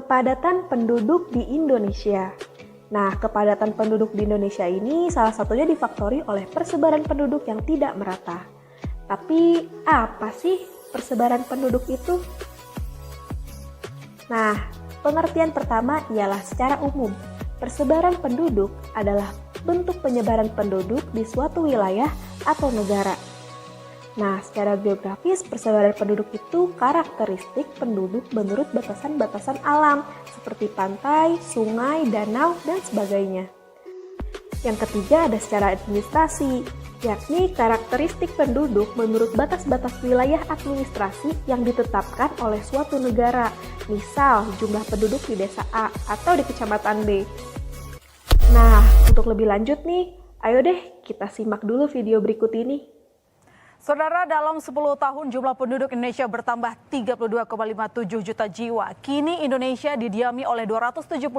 Kepadatan penduduk di Indonesia. Nah, kepadatan penduduk di Indonesia ini salah satunya difaktori oleh persebaran penduduk yang tidak merata. Tapi, apa sih persebaran penduduk itu? Nah, pengertian pertama ialah secara umum. Persebaran penduduk adalah bentuk penyebaran penduduk di suatu wilayah atau negara. Nah, secara geografis, persebaran penduduk itu karakteristik penduduk menurut batasan-batasan alam, seperti pantai, sungai, danau, dan sebagainya. Yang ketiga ada secara administrasi, yakni karakteristik penduduk menurut batas-batas wilayah administrasi yang ditetapkan oleh suatu negara, misal jumlah penduduk di desa A atau di kecamatan B. Nah, untuk lebih lanjut nih, ayo deh kita simak dulu video berikut ini. Saudara, dalam 10 tahun jumlah penduduk Indonesia bertambah 32,57 juta jiwa. Kini Indonesia didiami oleh 270,2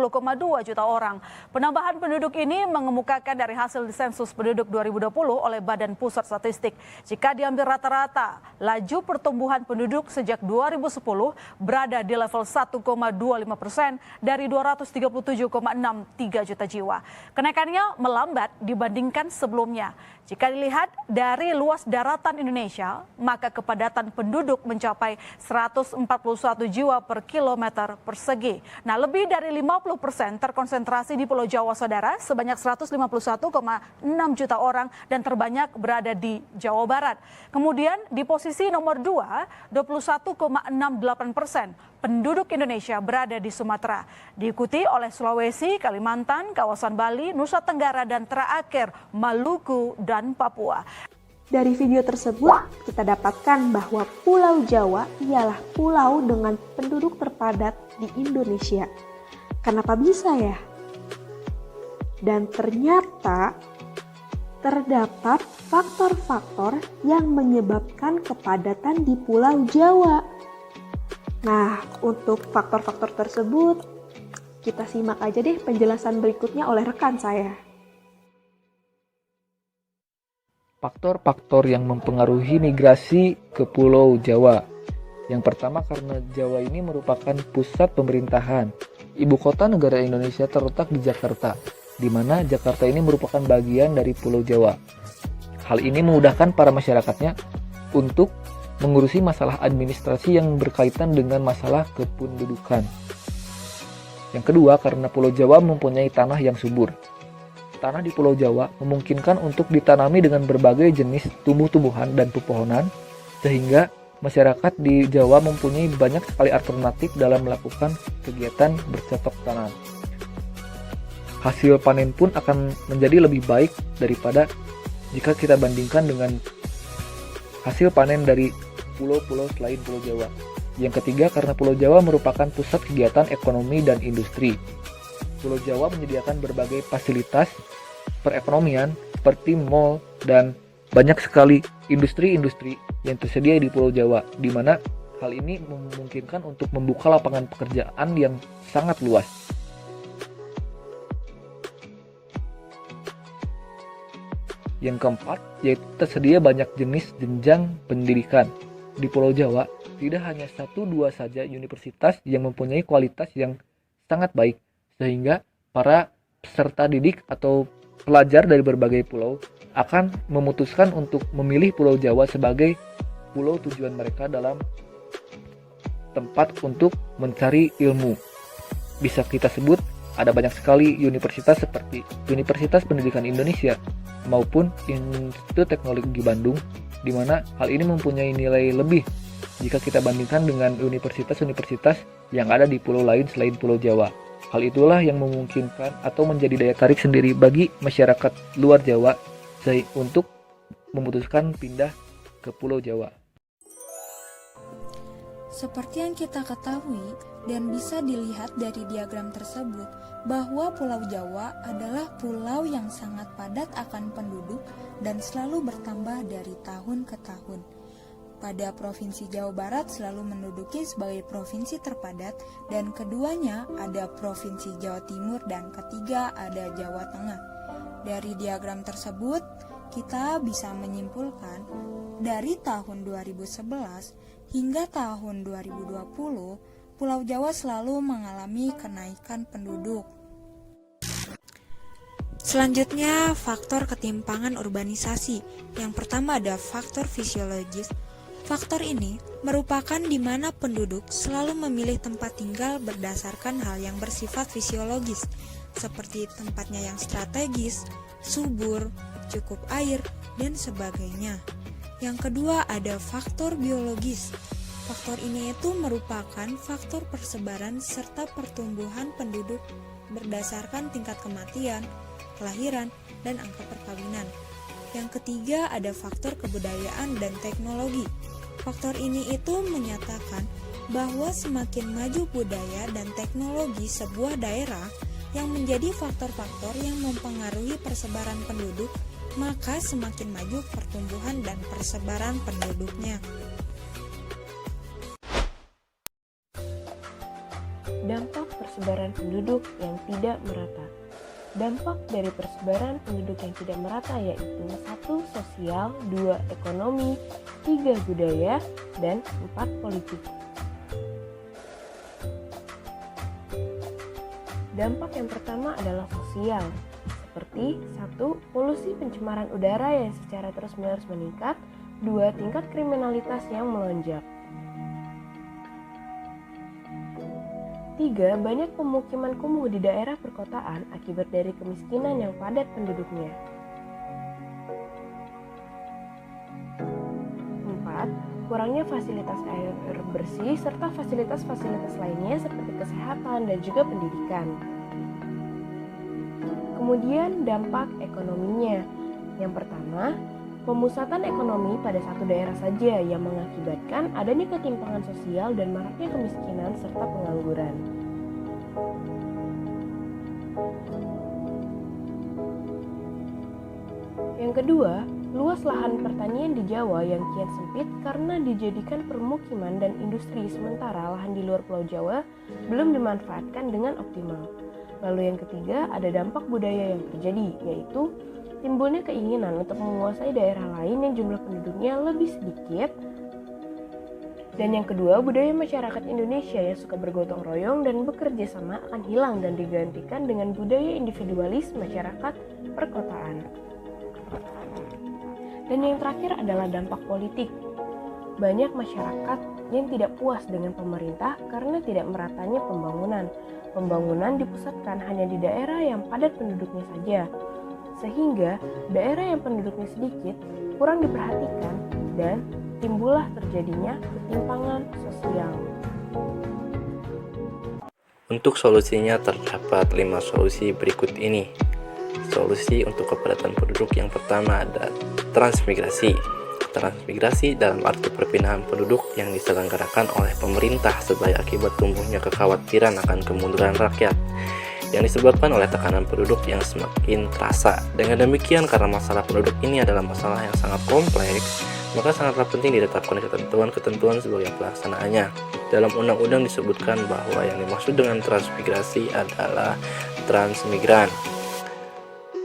juta orang. Penambahan penduduk ini mengemukakan dari hasil sensus penduduk 2020 oleh Badan Pusat Statistik. Jika diambil rata-rata, laju pertumbuhan penduduk sejak 2010 berada di level 1,25% dari 237,63 juta jiwa. Kenaikannya melambat dibandingkan sebelumnya. Jika dilihat dari luas daratan Indonesia, maka kepadatan penduduk mencapai 141 jiwa per kilometer persegi. Nah, lebih dari 50% terkonsentrasi di Pulau Jawa, saudara, sebanyak 151,6 juta orang dan terbanyak berada di Jawa Barat. Kemudian di posisi nomor 2, 21,68% penduduk Indonesia berada di Sumatera, diikuti oleh Sulawesi, Kalimantan, kawasan Bali, Nusa Tenggara, dan terakhir Maluku dan Papua. Dari video tersebut, kita dapatkan bahwa Pulau Jawa ialah pulau dengan penduduk terpadat di Indonesia. Kenapa bisa ya? Dan ternyata terdapat faktor-faktor yang menyebabkan kepadatan di Pulau Jawa. Nah, untuk faktor-faktor tersebut, kita simak aja deh penjelasan berikutnya oleh rekan saya. Faktor-faktor yang mempengaruhi migrasi ke Pulau Jawa. Yang pertama, karena Jawa ini merupakan pusat pemerintahan. Ibu kota negara Indonesia terletak di Jakarta, di mana Jakarta ini merupakan bagian dari Pulau Jawa. Hal ini memudahkan para masyarakatnya untuk mengurusi masalah administrasi yang berkaitan dengan masalah kependudukan. Yang kedua, karena Pulau Jawa mempunyai tanah yang subur. Tanah di Pulau Jawa memungkinkan untuk ditanami dengan berbagai jenis tumbuh-tumbuhan dan pepohonan, sehingga masyarakat di Jawa mempunyai banyak sekali alternatif dalam melakukan kegiatan bercocok tanam. Hasil panen pun akan menjadi lebih baik daripada jika kita bandingkan dengan hasil panen dari pulau-pulau selain Pulau Jawa. Yang ketiga, karena Pulau Jawa merupakan pusat kegiatan ekonomi dan industri. Pulau Jawa menyediakan berbagai fasilitas perekonomian seperti mal dan banyak sekali industri-industri yang tersedia di Pulau Jawa, di mana hal ini memungkinkan untuk membuka lapangan pekerjaan yang sangat luas. Yang keempat, yaitu tersedia banyak jenis jenjang pendidikan. Di Pulau Jawa, tidak hanya 1-2 saja universitas yang mempunyai kualitas yang sangat baik, sehingga para peserta didik atau pelajar dari berbagai pulau akan memutuskan untuk memilih Pulau Jawa sebagai pulau tujuan mereka dalam tempat untuk mencari ilmu. Bisa kita sebut ada banyak sekali universitas seperti Universitas Pendidikan Indonesia maupun Institut Teknologi Bandung, di mana hal ini mempunyai nilai lebih jika kita bandingkan dengan universitas-universitas yang ada di pulau lain selain Pulau Jawa. Hal itulah yang memungkinkan atau menjadi daya tarik sendiri bagi masyarakat luar Jawa untuk memutuskan pindah ke Pulau Jawa. Seperti yang kita ketahui dan bisa dilihat dari diagram tersebut, bahwa Pulau Jawa adalah pulau yang sangat padat akan penduduk dan selalu bertambah dari tahun ke tahun. Pada Provinsi Jawa Barat selalu menduduki sebagai provinsi terpadat, dan keduanya ada Provinsi Jawa Timur dan ketiga ada Jawa Tengah. Dari diagram tersebut, kita bisa menyimpulkan dari tahun 2011 hingga tahun 2020, Pulau Jawa selalu mengalami kenaikan penduduk. Selanjutnya, faktor ketimpangan urbanisasi. Yang pertama ada faktor fisiologis. Faktor ini merupakan di mana penduduk selalu memilih tempat tinggal berdasarkan hal yang bersifat fisiologis, seperti tempatnya yang strategis, subur, cukup air, dan sebagainya. Yang kedua ada faktor biologis. Faktor ini itu merupakan faktor persebaran serta pertumbuhan penduduk berdasarkan tingkat kematian, kelahiran, dan angka perkawinan. Yang ketiga ada faktor kebudayaan dan teknologi. Faktor ini itu menyatakan bahwa semakin maju budaya dan teknologi sebuah daerah yang menjadi faktor-faktor yang mempengaruhi persebaran penduduk, maka semakin maju pertumbuhan dan persebaran penduduknya. Dampak persebaran penduduk yang tidak merata. Dampak dari persebaran penduduk yang tidak merata yaitu 1. Sosial, 2. Ekonomi, 3. Budaya, dan 4. Politik. Dampak yang pertama adalah sosial, seperti 1. Polusi pencemaran udara yang secara terus-menerus meningkat, 2. Tingkat kriminalitas yang melonjak. 3. Banyak pemukiman kumuh di daerah perkotaan akibat dari kemiskinan yang padat penduduknya. 4. Kurangnya fasilitas air bersih serta fasilitas-fasilitas lainnya seperti kesehatan dan juga pendidikan. Kemudian dampak ekonominya. Yang pertama, pemusatan ekonomi pada satu daerah saja yang mengakibatkan adanya ketimpangan sosial dan maraknya kemiskinan serta pengangguran. Yang kedua, luas lahan pertanian di Jawa yang kian sempit karena dijadikan permukiman dan industri, sementara lahan di luar Pulau Jawa belum dimanfaatkan dengan optimal. Lalu yang ketiga, ada dampak budaya yang terjadi, yaitu timbulnya keinginan untuk menguasai daerah lain yang jumlah penduduknya lebih sedikit. Dan yang kedua, budaya masyarakat Indonesia yang suka bergotong royong dan bekerja sama akan hilang dan digantikan dengan budaya individualis masyarakat perkotaan. Dan yang terakhir adalah dampak politik. Banyak masyarakat yang tidak puas dengan pemerintah karena tidak meratanya pembangunan. Pembangunan dipusatkan hanya di daerah yang padat penduduknya saja, sehingga daerah yang penduduknya sedikit kurang diperhatikan dan timbullah terjadinya ketimpangan sosial. Untuk solusinya terdapat 5 solusi berikut ini. Solusi untuk kepadatan penduduk yang pertama ada transmigrasi. Transmigrasi dalam arti perpindahan penduduk yang diselenggarakan oleh pemerintah sebagai akibat tumbuhnya kekhawatiran akan kemunduran rakyat yang disebabkan oleh tekanan penduduk yang semakin terasa. Dengan demikian, karena masalah penduduk ini adalah masalah yang sangat kompleks, maka sangatlah penting ditetapkan ketentuan-ketentuan sebagai pelaksanaannya. Dalam undang-undang disebutkan bahwa yang dimaksud dengan transmigrasi adalah transmigran.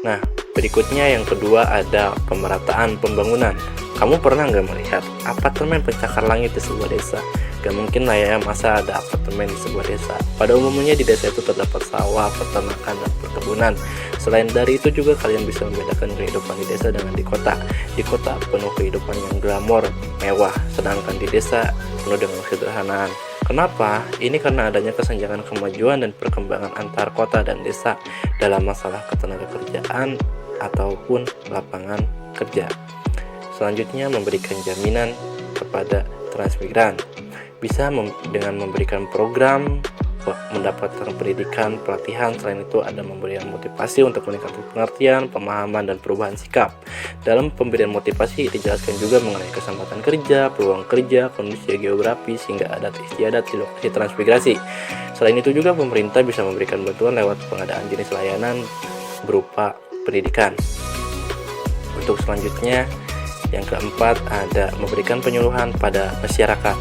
Nah, berikutnya yang kedua ada pemerataan pembangunan. Kamu pernah nggak melihat apartemen pencakar langit di sebuah desa? Gak mungkin lah ya, masa ada apartemen di sebuah desa. Pada umumnya di desa itu terdapat sawah, peternakan, dan perkebunan. Selain dari itu juga kalian bisa membedakan kehidupan di desa dengan di kota. Di kota penuh kehidupan yang glamor, mewah, sedangkan di desa penuh dengan kesederhanaan. Kenapa? Ini karena adanya kesenjangan kemajuan dan perkembangan antar kota dan desa dalam masalah ketenagakerjaan ataupun lapangan kerja. Selanjutnya, memberikan jaminan kepada transmigran. Bisa dengan memberikan program, mendapatkan pendidikan, pelatihan. Selain itu ada memberikan motivasi untuk meningkatkan pengertian, pemahaman, dan perubahan sikap. Dalam pemberian motivasi dijelaskan juga mengenai kesempatan kerja, peluang kerja, kondisi geografis, hingga adat istiadat di lokasi transmigrasi. Selain itu juga pemerintah bisa memberikan bantuan lewat pengadaan jenis layanan berupa pendidikan. Untuk selanjutnya, yang keempat ada memberikan penyuluhan pada masyarakat.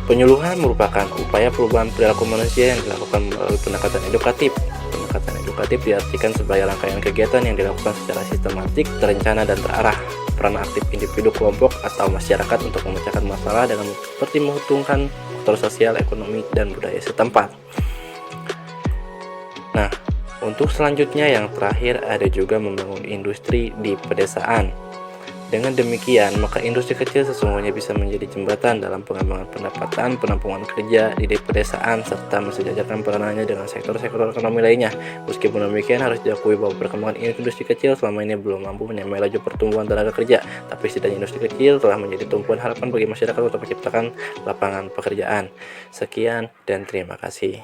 Penyuluhan merupakan upaya perubahan perilaku manusia yang dilakukan melalui pendekatan edukatif. Pendekatan edukatif diartikan sebagai rangkaian kegiatan yang dilakukan secara sistematik, terencana, dan terarah. Peran aktif individu, kelompok, atau masyarakat untuk memecahkan masalah dengan seperti menghitungkan faktor sosial, ekonomi, dan budaya setempat. Nah, untuk selanjutnya yang terakhir ada juga membangun industri di pedesaan. Dengan demikian, maka industri kecil sesungguhnya bisa menjadi jembatan dalam pengembangan pendapatan, penampungan kerja di pedesaan, serta mensejajarkan peranannya dengan sektor-sektor ekonomi lainnya. Meskipun demikian, harus diakui bahwa perkembangan industri kecil selama ini belum mampu menyamai laju pertumbuhan tenaga kerja, tapi setidaknya industri kecil telah menjadi tumpuan harapan bagi masyarakat untuk menciptakan lapangan pekerjaan. Sekian dan terima kasih.